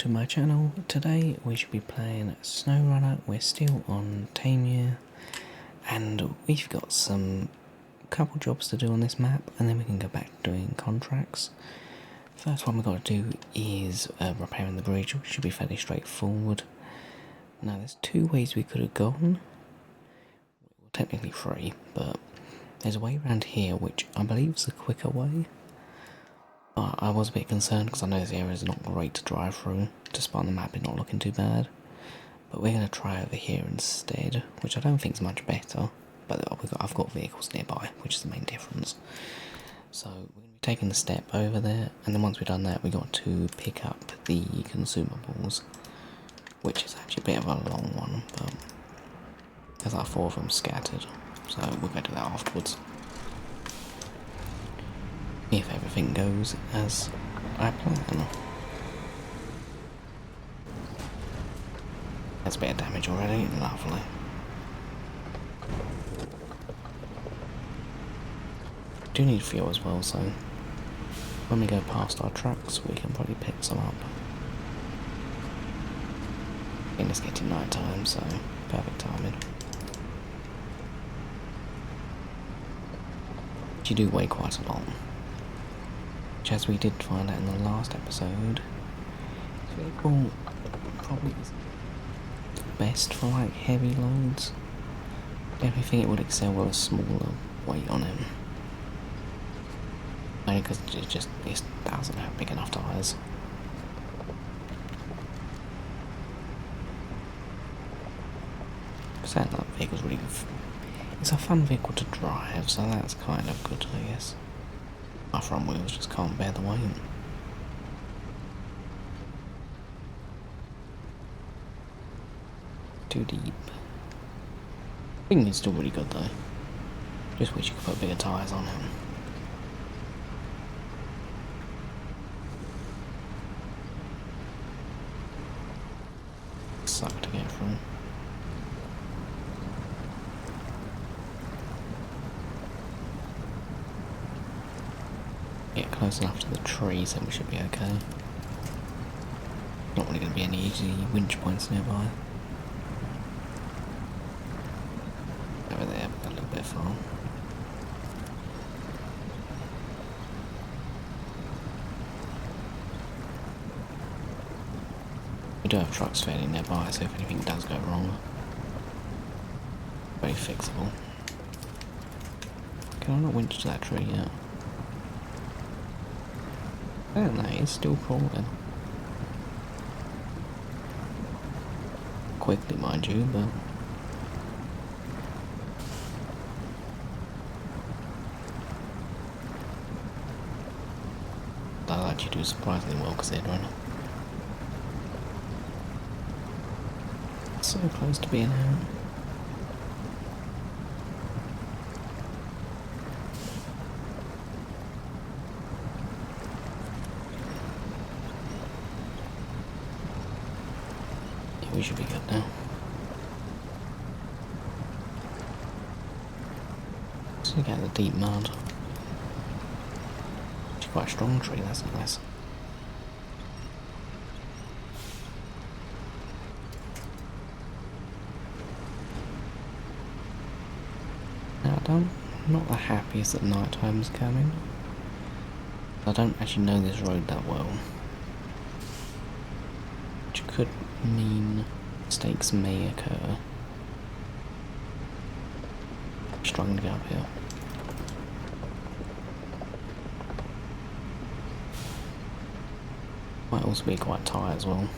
to my channel. Today we should be playing Snowrunner. We're still on Taymyr and we've got some couple jobs to do on this map and then we can go back to doing contracts. First one we've got to do is repairing the bridge, which should be fairly straightforward. Now there's two ways we could have gone. Well, technically three, but there's a way around here which I believe is the quicker way. I was a bit concerned because I know this area is not great to drive through, despite the map not looking too bad. But we're going to try over here instead, which I don't think is much better. But I've got vehicles nearby, which is the main difference. So we're going to be taking the step over there, and then once we've done that, we got to pick up the consumables, which is actually a bit of a long one, but there's like 4 of them scattered, so we'll go do that afterwards. If everything goes as I plan. That's a bit of damage already, lovely. Do need fuel as well, so when we go past our trucks we can probably pick some up. And it's getting night time, so perfect timing. But you do weigh quite a lot. Which, as we did find out in the last episode, this vehicle probably isn't the best for like heavy loads. Definitely think it would excel with a smaller weight on it. Only because it doesn't have big enough tyres. Saying that vehicle's really good. It's a fun vehicle to drive, so that's kind of good, I guess. My front wheels just can't bear the weight. Too deep. I think it's still really good though. Just wish you could put bigger tyres on it. Suck to get through. Get close enough to the trees and we should be okay. Not really going to be any easy winch points nearby. Over there, but a little bit far. We do have trucks fairly nearby, so if anything does go wrong, very fixable. Can I not winch to that tree yet? Oh no, it's still crawling. Quickly, mind you, but that'll actually do surprisingly well considering. So close to being out. We should be good now. So we get the deep mud. It's quite a strong tree, that's nice. Now I'm not the happiest that night time's coming. I don't actually know this road that well. Which could mean mistakes may occur. I'm struggling to get up here. Might also be quite tight as well.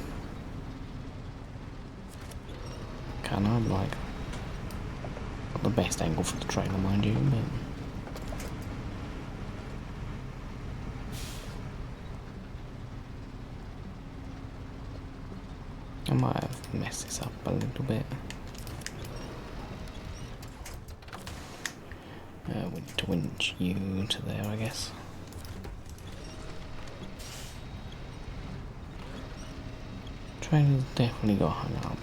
Kind of like not the best angle for the trailer, mind you, but I might have messed this up a little bit. We need to winch you to there, I guess. Trailer's definitely got hung up.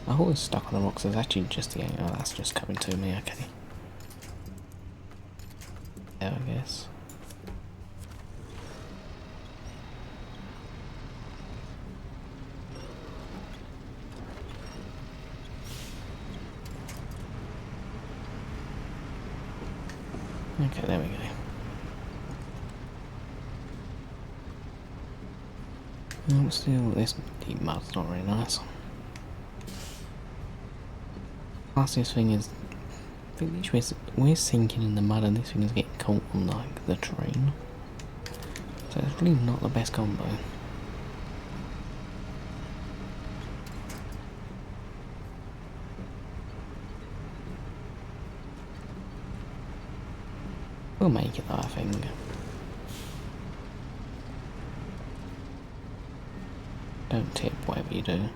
I thought it was stuck on the rocks. It's actually just the oh, that's just coming to me. Okay. There, I guess. Okay, there we go. Still, this deep mud's not very nice. Plus, this thing is, we're sinking in the mud and this thing is getting caught on like the train. So it's really not the best combo. We'll make it though, I think. Don't tip whatever you do.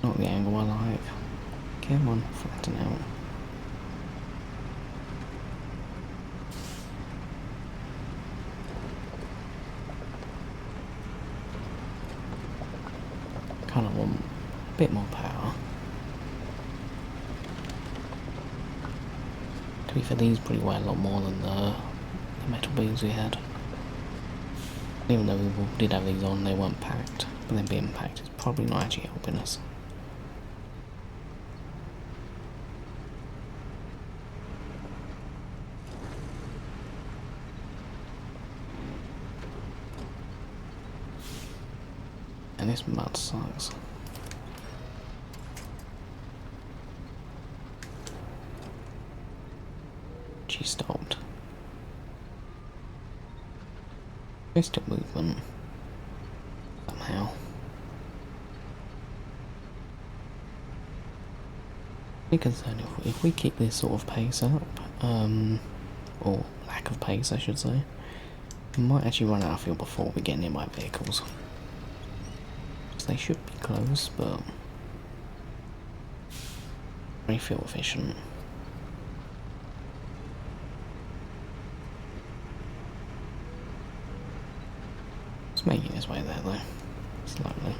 Not the angle I like. Come on, flatten out. Kind of want a bit more power. To be fair, these probably weigh a lot more than the metal beams we had. Even though we did have these on, they weren't packed. But then being packed is probably not actually helping us. And this mud sucks. She stopped. Still movement. Somehow. I'm concerned if we keep this sort of pace up, or lack of pace I should say, we might actually run out of fuel before we get near my vehicles. They should be close, but very fuel efficient. It's making its way there though, slowly.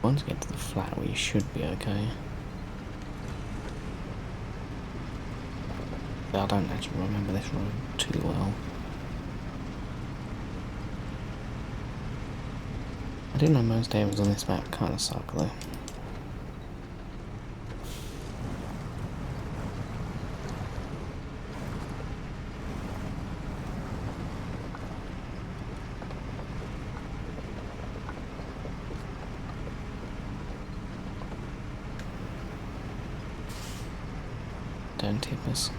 Once we get to the flat, we should be okay. But I don't actually remember this road too well. I do know most areas on this map kind of suck though. Don't tip us.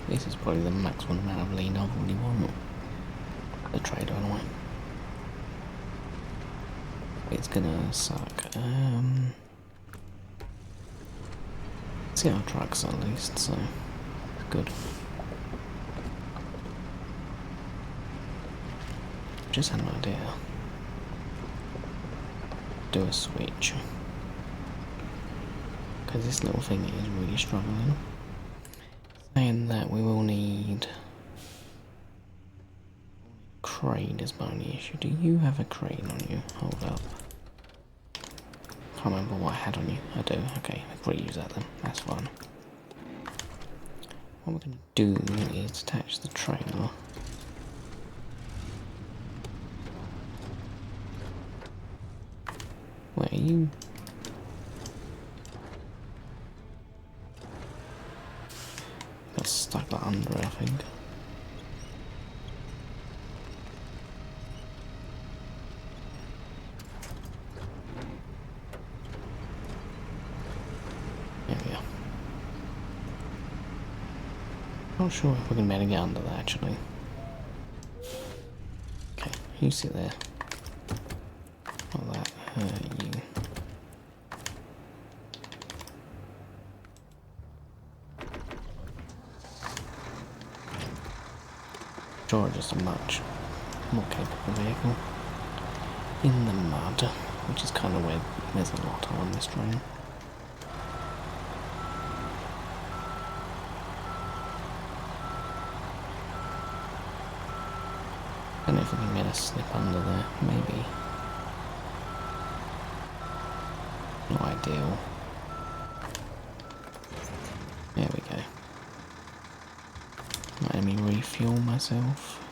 This is probably the maximum amount of lean I really want. The trader anyway. It's gonna suck. See our trucks at least, so good. Just had an idea. Do a switch. Because this little thing is really struggling. Saying that we will need crane is my only issue. Do you have a crane on you? Hold up. Can't remember what I had on you. I do. Okay, I'll probably use that then. That's fine. What we're going to do is attach the trailer. Where are you? Got stuck like under it, I think. There we go. Not sure if we're going to be able to get under that actually. Okay, you sit there. Not that, you. Sure, just a much. more capable vehicle in the mud, which is kind of where there's a lot on this train. I don't know if we can get a slip under there, maybe. Not ideal. There we go. Let me refuel myself.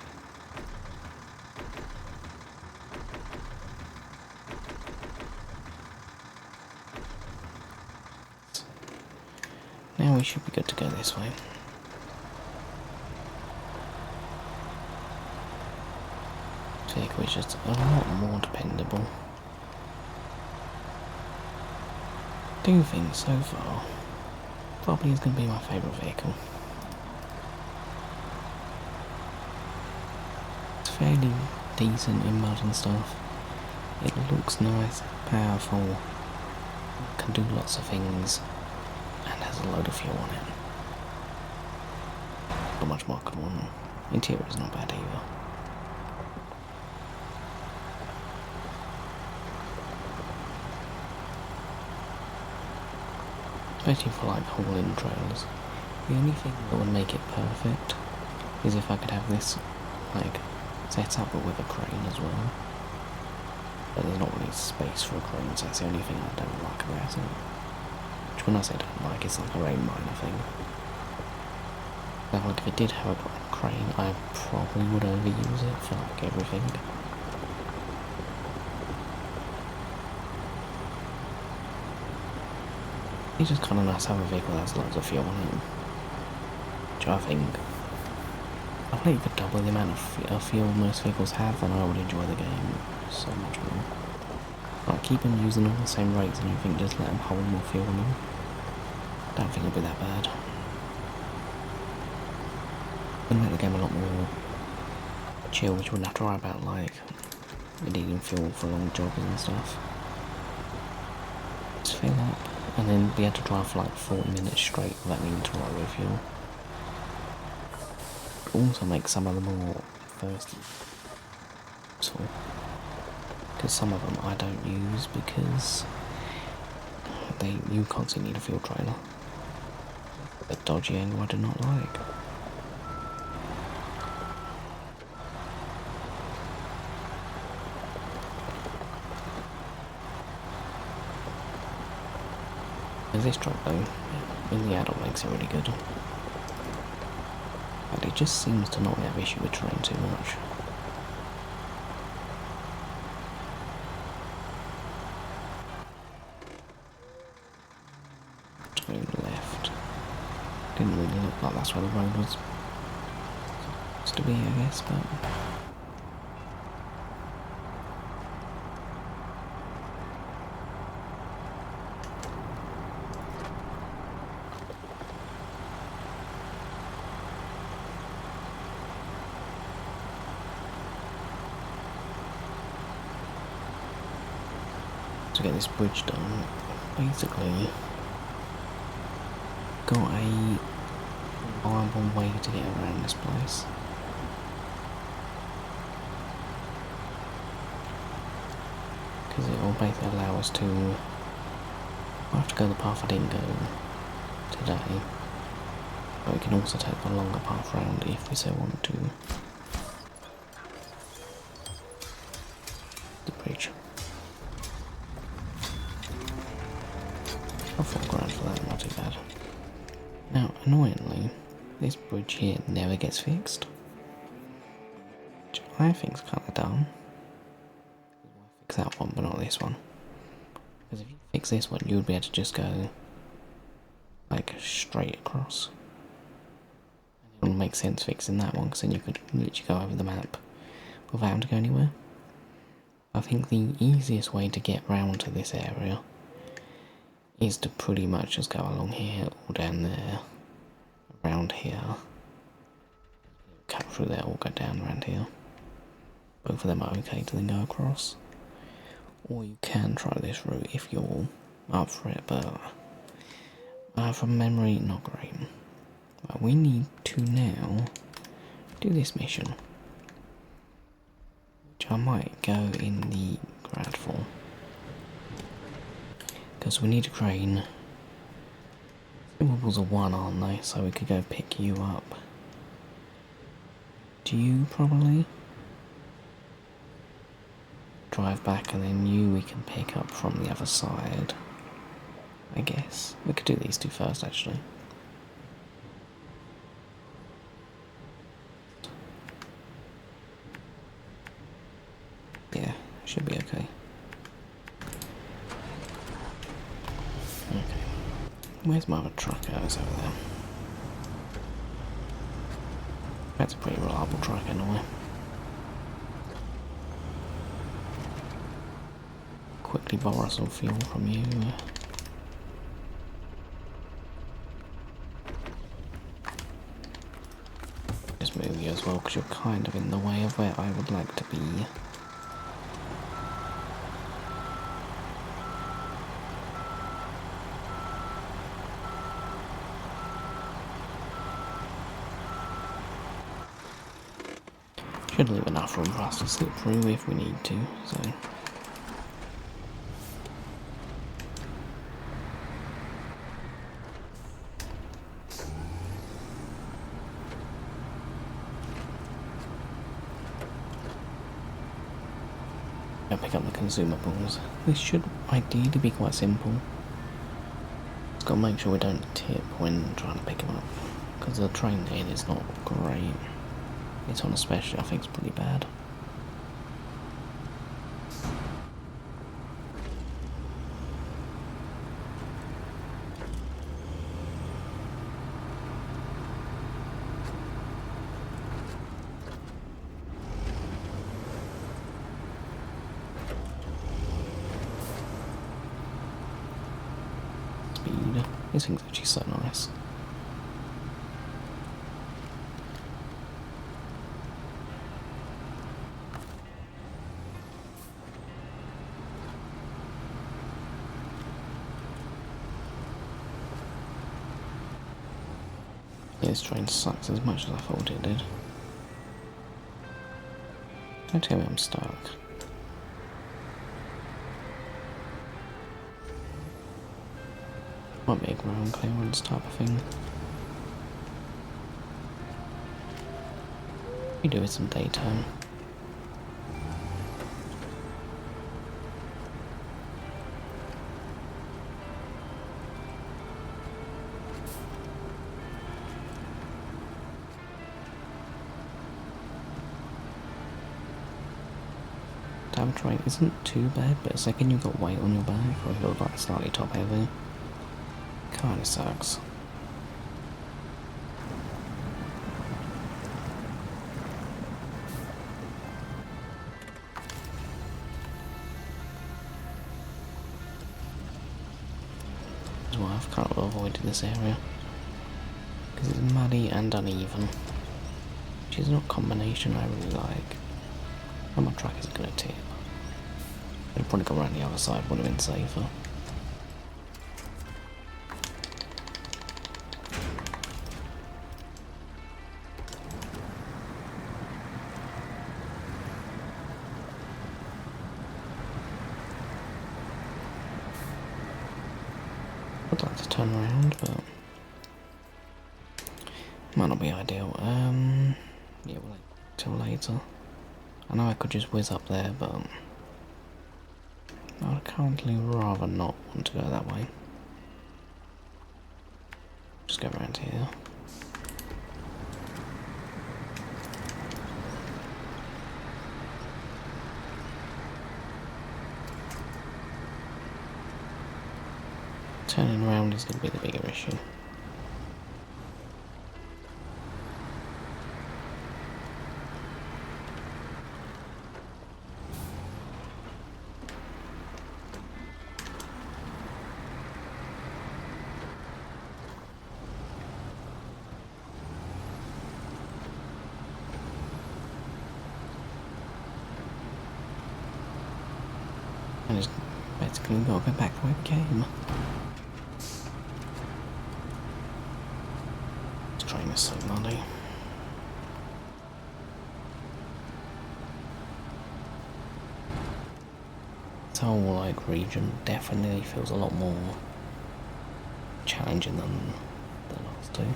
Now we should be good to go this way. Vehicle is just a lot more dependable. Do think so far, probably is going to be my favourite vehicle. It's fairly decent in mud and stuff. It looks nice, powerful, can do lots of things, and has a load of fuel on it. Not much more come on. Interior is not bad either. Especially for like hauling trailers. The only thing that would make it perfect is if I could have this like set up but with a crane as well. But there's not really space for a crane, so that's the only thing I don't like about it. Which when I say don't like, it's like a very minor thing. Like if it did have a crane, I probably would overuse it for like everything. It's just kind of nice to have a vehicle that has loads of fuel on it. Which I think you could double the amount of fuel most vehicles have, and I would enjoy the game so much more. Like keep them using all the same rates and everything, just let them hold more fuel on them. Don't think it'll be that bad. It'll make the game a lot more chill, which you wouldn't have to worry about like needing fuel for long joggers and stuff. Just fill up. And then be able to drive for like 40 minutes straight without needing to run with fuel. Also make some of them more thirsty. Because some of them I don't use because you constantly need a fuel trailer. A dodgy angle I do not like. This truck though, in the adult makes it really good. But it just seems to not have issue with terrain too much. Turn left. Didn't really look like that's where the road was supposed to be, I guess, but... to get this bridge done, basically got a viable way to get around this place. Because it will basically allow us to, I have to go the path I didn't go today, but we can also take the longer path round if we so want to. The bridge. £4 for that, not too bad. Now, annoyingly, this bridge here never gets fixed. Which I think's kind of dumb. Fix that one, but not this one. Because if you fix this one, you would be able to just go, like, straight across. And it would make sense fixing that one, because then you could literally go over the map without having to go anywhere. I think the easiest way to get round to this area is to pretty much just go along here or down there, around here, cut through there or go down around here. Both of them are okay to then go across. Or you can try this route if you're up for it, but from memory, not great. But we need to now do this mission. I might go in the grad for. Because we need a crane. Consumables are 1, aren't they? So we could go pick you up. Do you probably? Drive back and then you we can pick up from the other side. I guess. We could do these two first actually. Yeah, should be okay. Okay. Where's my other truck? Oh, it's over there. That's a pretty reliable truck anyway. Quickly borrow some fuel from you. Just move you as well because you're kind of in the way of where I would like to be. Should leave enough room for us to slip through if we need to, so. I'll pick up the consumables. This should ideally be quite simple. Just gotta make sure we don't tip when trying to pick them up, because the train in is not great. It's on especially, I think it's pretty bad. Speed. This thing's actually so nice. This train sucks as much as I thought it did. Don't tell me I'm stuck. Might be a ground clearance type of thing. We do with some daytime. Damn train isn't too bad, but the second you've got weight on your back, or if you're like slightly top heavy, kinda sucks. That's why I've kind of avoided this area, because it's muddy and uneven, which is not a combination I really like. And my truck isn't going to tip. I'd probably go around the other side, would have been safer. I'd like to turn around, but might not be ideal. Yeah, we'll wait till later. I know I could just whiz up there, but I'd currently rather not want to go that way. Just go around here. Turning around is going to be the bigger issue. And it's basically got to go back the way we came. This train is so muddy. whole like region definitely feels a lot more challenging than the last two.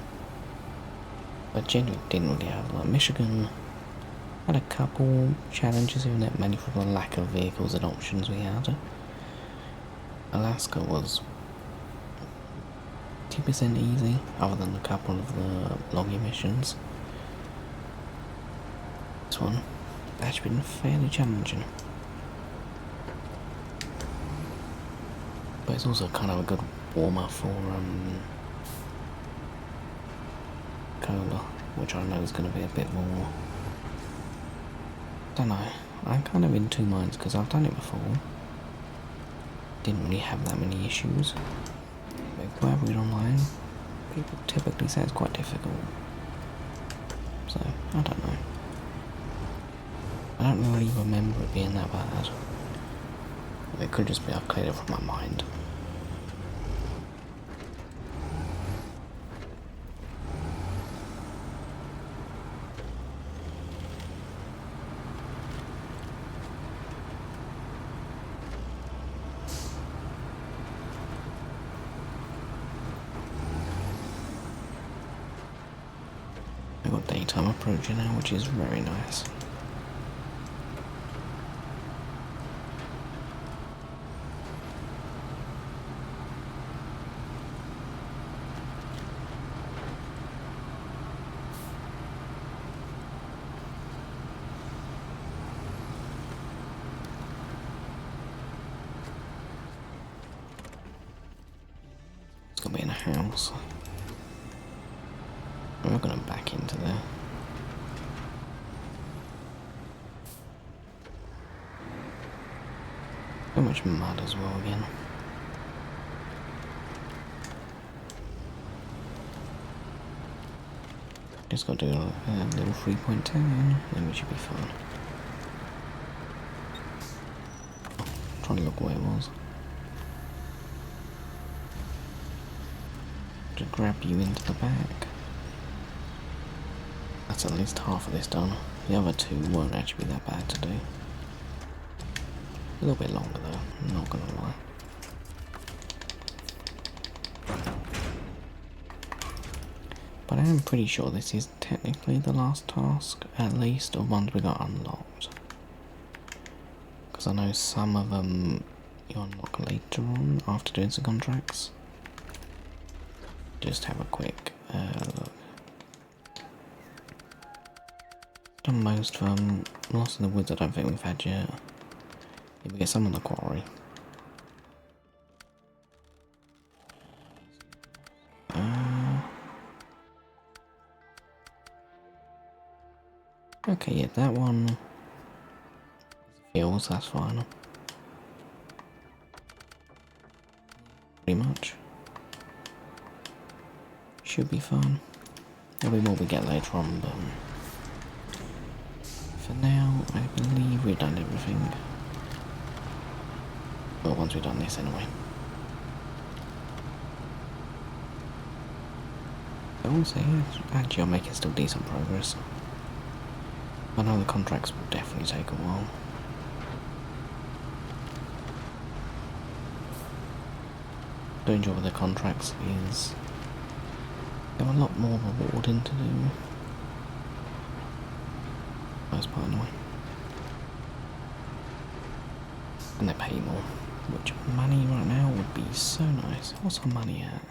I genuinely didn't really have, like, Michigan had a couple challenges in it, mainly for the lack of vehicles and options we had. Alaska was 2% easy, other than a couple of the logging missions. This one has been fairly challenging. But it's also kind of a good warmer for Cola, which I know is going to be a bit more. I don't know, I'm kind of in two minds because I've done it before. Didn't really have that many issues. But if I read online, people typically say it's quite difficult. So, I don't know. I don't really remember it being that bad. It could just be I've cleared it from my mind. We've got daytime approaching now, which is very nice. It's gonna be in a house. I'm not gonna back into there. So much mud as well again. Just gotta do a little 3.10, then we should be fine. Oh, trying to look where it was. To grab you into the back. That's at least half of this done. The other two won't actually be that bad to do. A little bit longer though, I'm not gonna lie. But I am pretty sure this is technically the last task, at least, of ones we got unlocked. Because I know some of them you unlock later on, after doing some contracts. Just have a quick look. Done most of them. Lost in the Woods I don't think we've had yet. Maybe get some on the quarry. Okay, yeah, that one feels, that's fine. Pretty much. Should be fun. There'll be more we get later on, but for now, I believe we've done everything. Well, once we've done this anyway. I will say, actually I'm making still decent progress. I know the contracts will definitely take a while. What I enjoy with the contracts is they're a lot more rewarding to do. Most part anyway. And they pay more, which money right now would be so nice. What's our money at?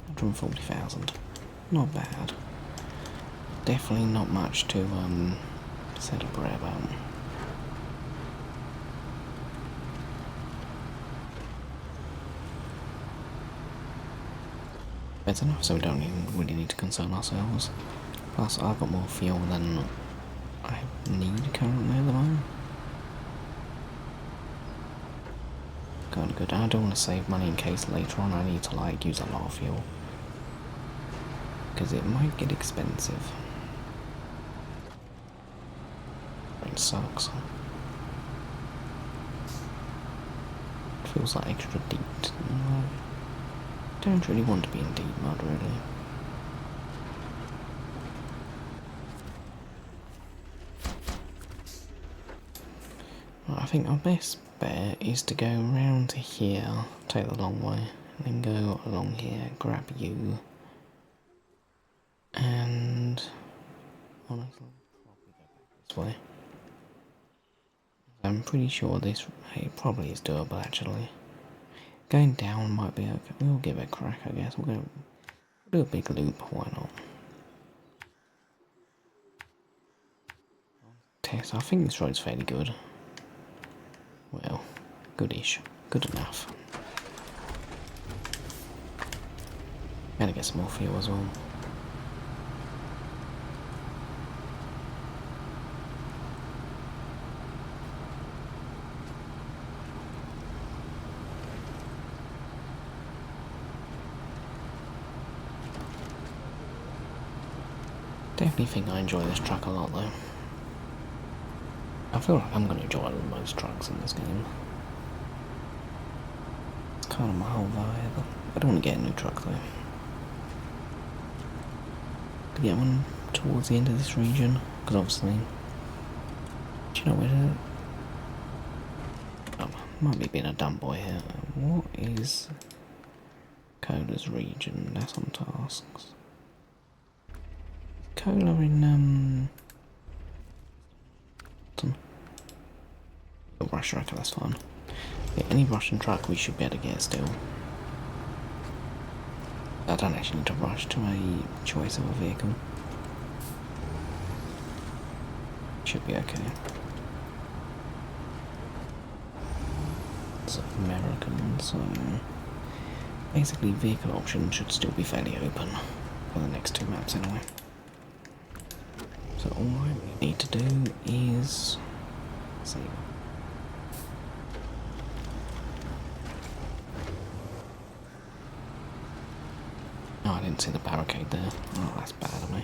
140,000. Not bad. Definitely not much to celebrate about. It's enough so we don't even really need to concern ourselves. Plus I've got more fuel than I need currently at the moment. Kinda good. I don't want to save money in case later on I need to like use a lot of fuel. Because it might get expensive. It sucks. It feels like extra deep. Don't really want to be in deep mud, really. Well, I think our best bet is to go round to here, take the long way, and then go along here, grab you, and honestly, probably go back this way. I'm pretty sure this probably is doable actually. Going down might be okay. We'll give it a crack, I guess. We'll do a big loop, why not? Test. I think this road's fairly good. Well, goodish. Good enough. Gotta get some more fuel as well. Definitely think I enjoy this truck a lot though. I feel like I'm going to enjoy most trucks in this game. It's kind of my whole vibe. I don't want to get a new truck though. To get one towards the end of this region, because obviously, do you know where to... might be being a dumb boy here. What is Cola's region? That's on tasks. Cola in a Rush wrecker, that's fine. Yeah, any Russian truck we should be able to get still. I don't actually need to rush to a choice of a vehicle. Should be okay. It's American, so basically vehicle options should still be fairly open for the next two maps anyway. So all I really need to do is save. Oh, I didn't see the barricade there. Oh, that's bad of me.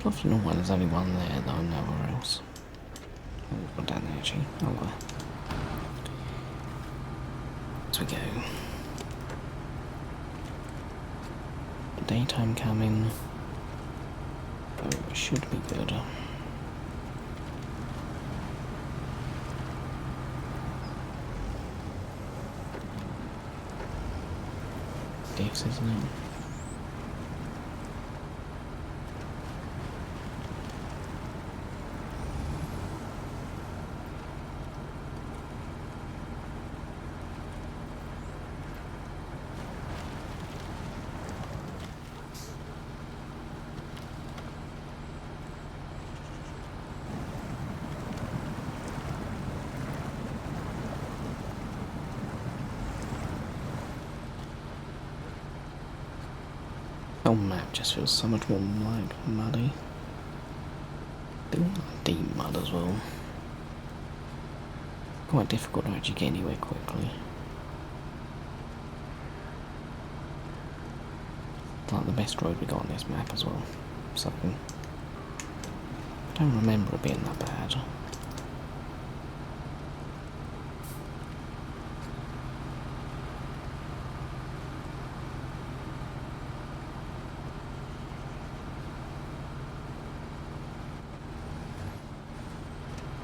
Often know why there's only one there though, nowhere else. Oh, we've got down there actually. Oh well. As we go. Daytime coming. Oh, it should be good. Diffs, isn't it? The whole map just feels so much more like muddy. They all like deep mud as well. Quite difficult to actually get anywhere quickly. It's like the best road we got on this map as well. So I don't remember it being that bad.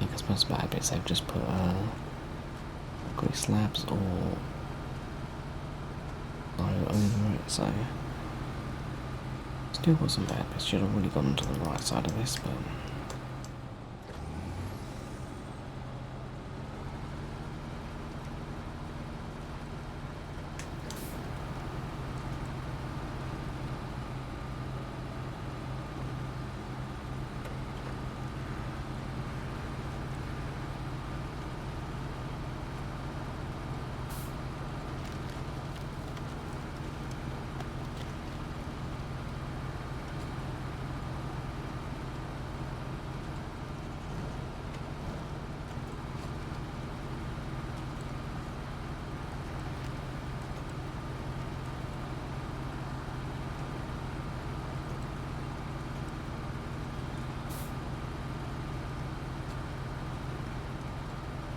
I suppose bad bits they've just put concrete slabs or over it, so still wasn't bad bits. Should have really gone to the right side of this, but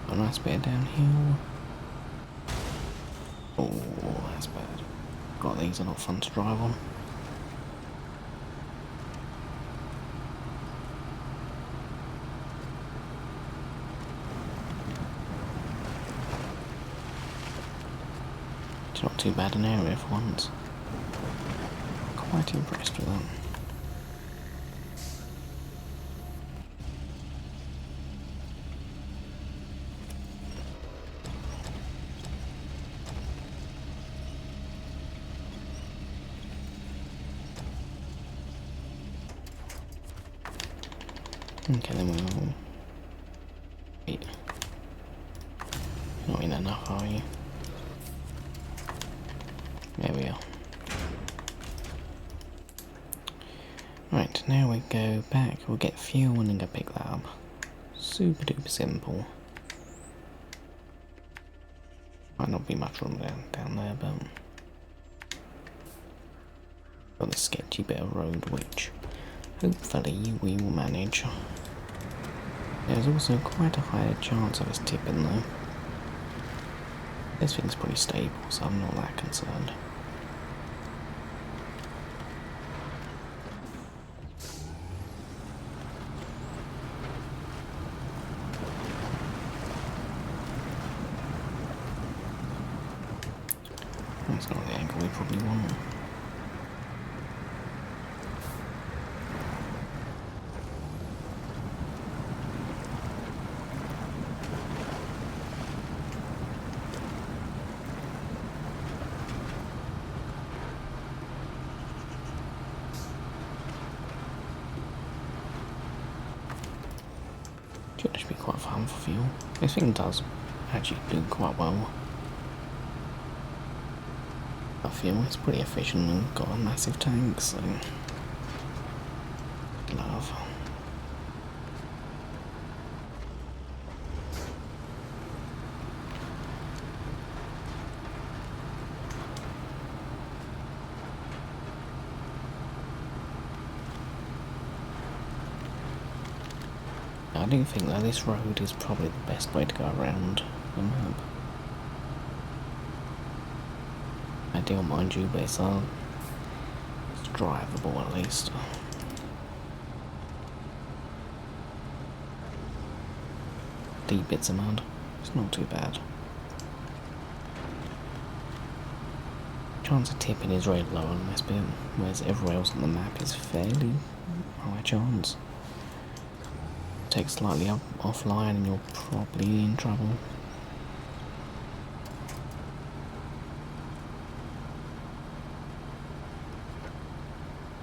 a nice bit downhill. Oh, that's bad. God, these are not fun to drive on. It's not too bad an area for once. Quite impressed with that. Okay, then we'll... Wait. Not in enough, are you? There we are. Right, now we go back, we'll get fuel and then go pick that up. Super duper simple. Might not be much room down there, but... got the sketchy bit of road which hopefully we will manage. There's also quite a high chance of us tipping though. This thing's pretty stable, so I'm not that concerned. That's not the angle we probably want. Should actually be quite fun for fuel. This thing does actually do quite well. I feel it's pretty efficient and got a massive tank, so love. I do think that this road is probably the best way to go around the map. Ideal, mind you, but it's drivable at least. Deep bits of mud, it's not too bad. Chance of tipping is very low on this bit, whereas everywhere else on the map is fairly high chance. Take slightly offline and you're probably in trouble.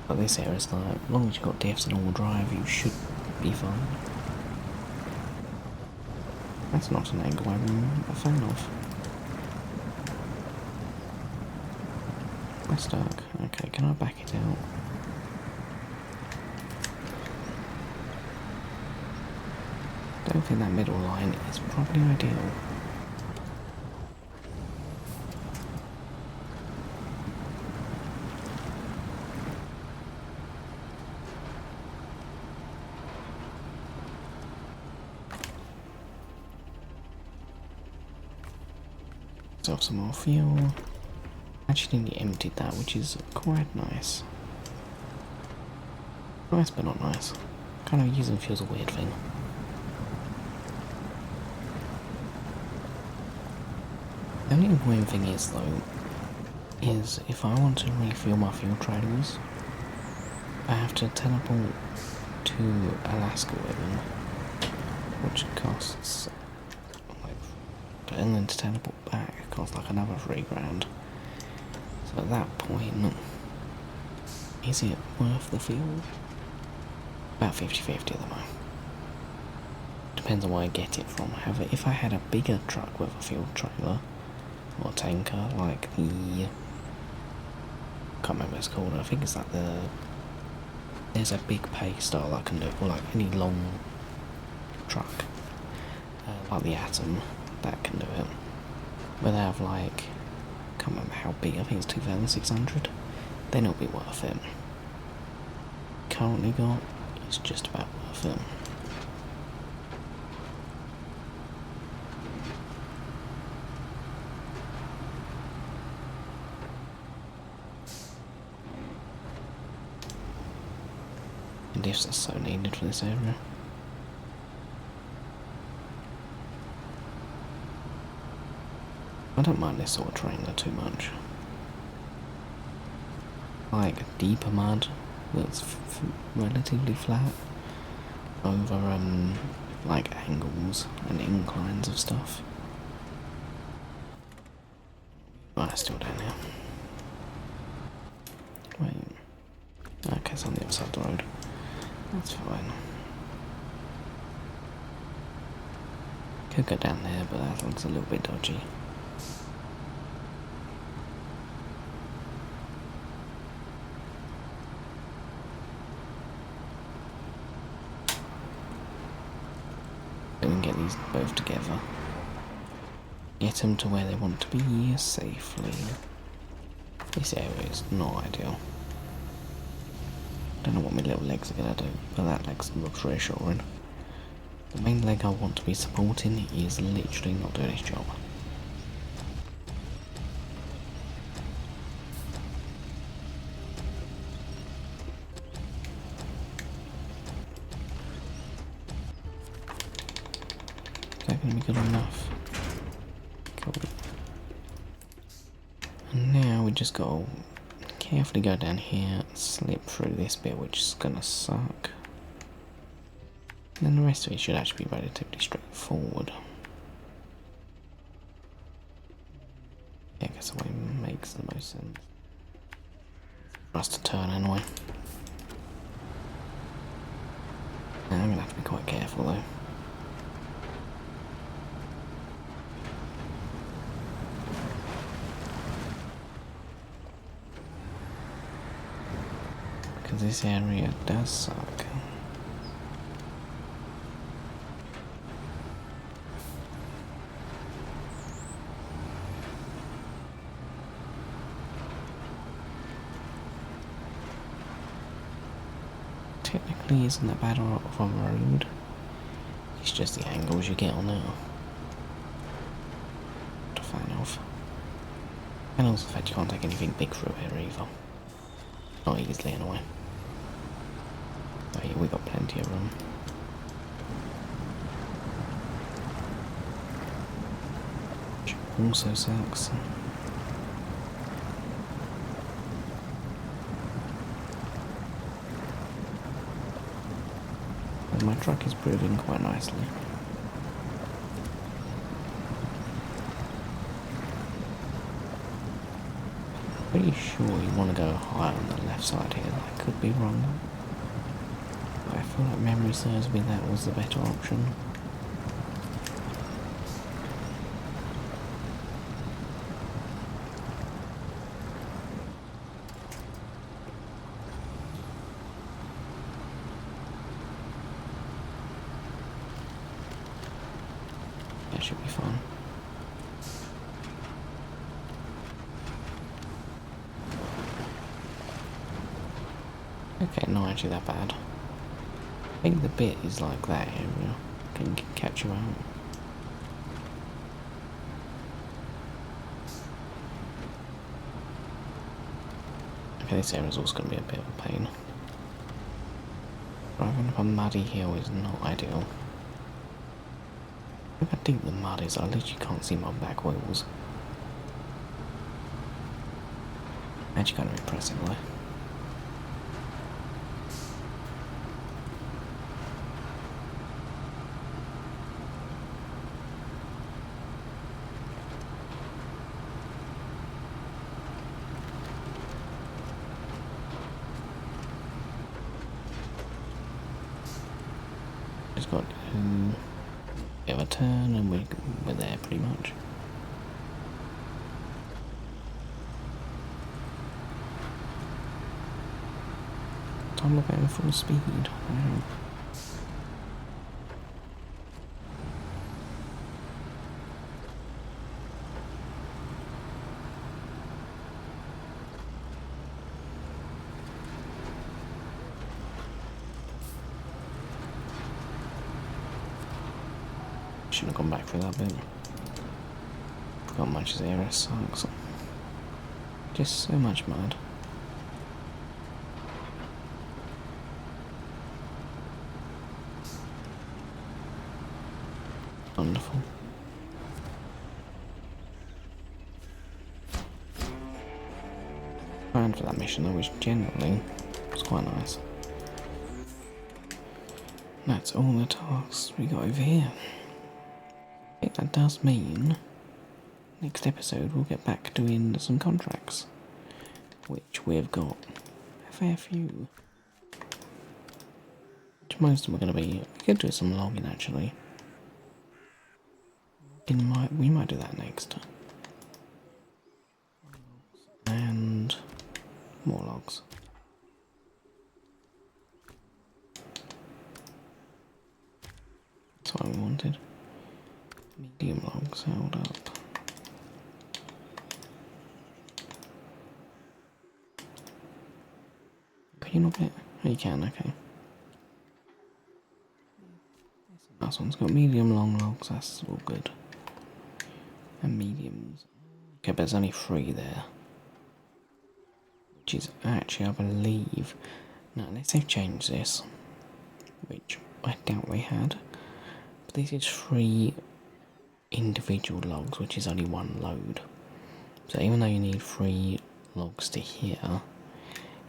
But this area is like, as long as you've got diffs and all drive, you should be fine. That's not an angle I'm a fan of. I'm stuck. Okay, can I back it out? I don't think that middle line is probably ideal. Self some more fuel. Actually nearly emptied that, which is quite nice. Nice but not nice. Kind of using fuel's a weird thing. The only annoying thing is though, is if I want to refuel my fuel trailers, I have to teleport to Alaska with them, which costs like, and then to teleport back costs like another $3,000. So at that point, is it worth the fuel? About 50-50 at the moment. Depends on where I get it from. However, if I had a bigger truck with a fuel trailer, or tanker, like the... can't remember what it's called, I think it's like the... there's a big pay style that can do it, or like any long truck, like the Atom, that can do it. Where they have like, can't remember how big, I think it's 2,600, then it'll be worth it. Currently got, it's just about worth it. Diffs are so needed for this area. I don't mind this sort of terrain though too much. Like deeper mud that's relatively flat over like angles and inclines of stuff. Right, still down here. Wait. Okay, it's on the other side of the road. That's fine. Could go down there, but that looks a little bit dodgy. We can get these both together. Get them to where they want to be safely. This area is not ideal. Don't know what my little legs are gonna do, but that leg looks reassuring. The main leg I want to be supporting is literally not doing its job. Is that going to be good enough? Cool. And now we just got to carefully go down here, slip through this bit, which is going to suck. And then the rest of it should actually be relatively straightforward. Yeah, I guess that way makes the most sense for us to turn anyway. Now I'm going to have to be quite careful though. Because this area does suck. Technically isn't that bad of a road. It's just the angles you get on it. Not a fan of. And also the fact you can't take anything big through here either. Not easily anyway. Oh yeah, we got plenty of room. Which also sucks. And my truck is proving quite nicely. Pretty sure you want to go higher on the left side here. I could be wrong. But I feel like memory serves me that was the better option. That should be fun. Okay, not actually that bad. I think the bit is like that area. Can catch you out. Okay, this area is also going to be a bit of a pain. Driving up a muddy hill is not ideal. Look how deep the mud is, I literally can't see my back wheels. Actually kind of impressive though. Just got to give a turn and we're there pretty much. Time to go full speed. Wow. Shouldn't have gone back through that bit. Forgot how much this area sucks. Just so much mud. Wonderful. £1 for that mission though, which generally was quite nice. That's all the tasks we got over here. I think that does mean next episode we'll get back doing some contracts, which we've got a fair few. Which most of them are going to be, we could do some logging actually. We might do that next. And more logs. That's what I wanted. Medium logs held up. Can you not get? Oh, you can, okay. This one's got medium long logs, that's all good. And mediums. Okay, but there's only 3 there. Which is actually, I believe, now unless they've changed this, which I doubt they had, but this is 3 individual logs, which is only 1 load. So even though you need 3 logs to here,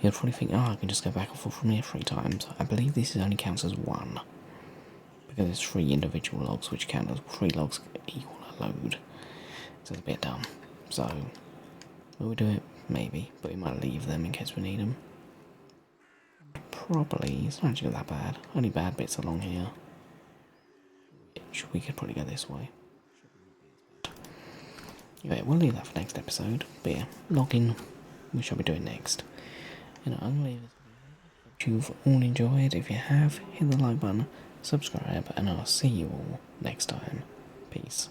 you'll probably think, oh, I can just go back and forth from here 3 times. I believe this only counts as 1, because it's 3 individual logs, which count as 3 logs equal a load. So it's a bit dumb. So, will we do it? Maybe, but we might leave them in case we need them. Probably, it's not actually that bad. Only bad bits along here. Which we could probably go this way. Anyway, we'll leave that for next episode. But yeah, logging, we shall be doing next. I'm going to leave this video. If you've all enjoyed, if you have, hit the like button, subscribe, and I'll see you all next time. Peace.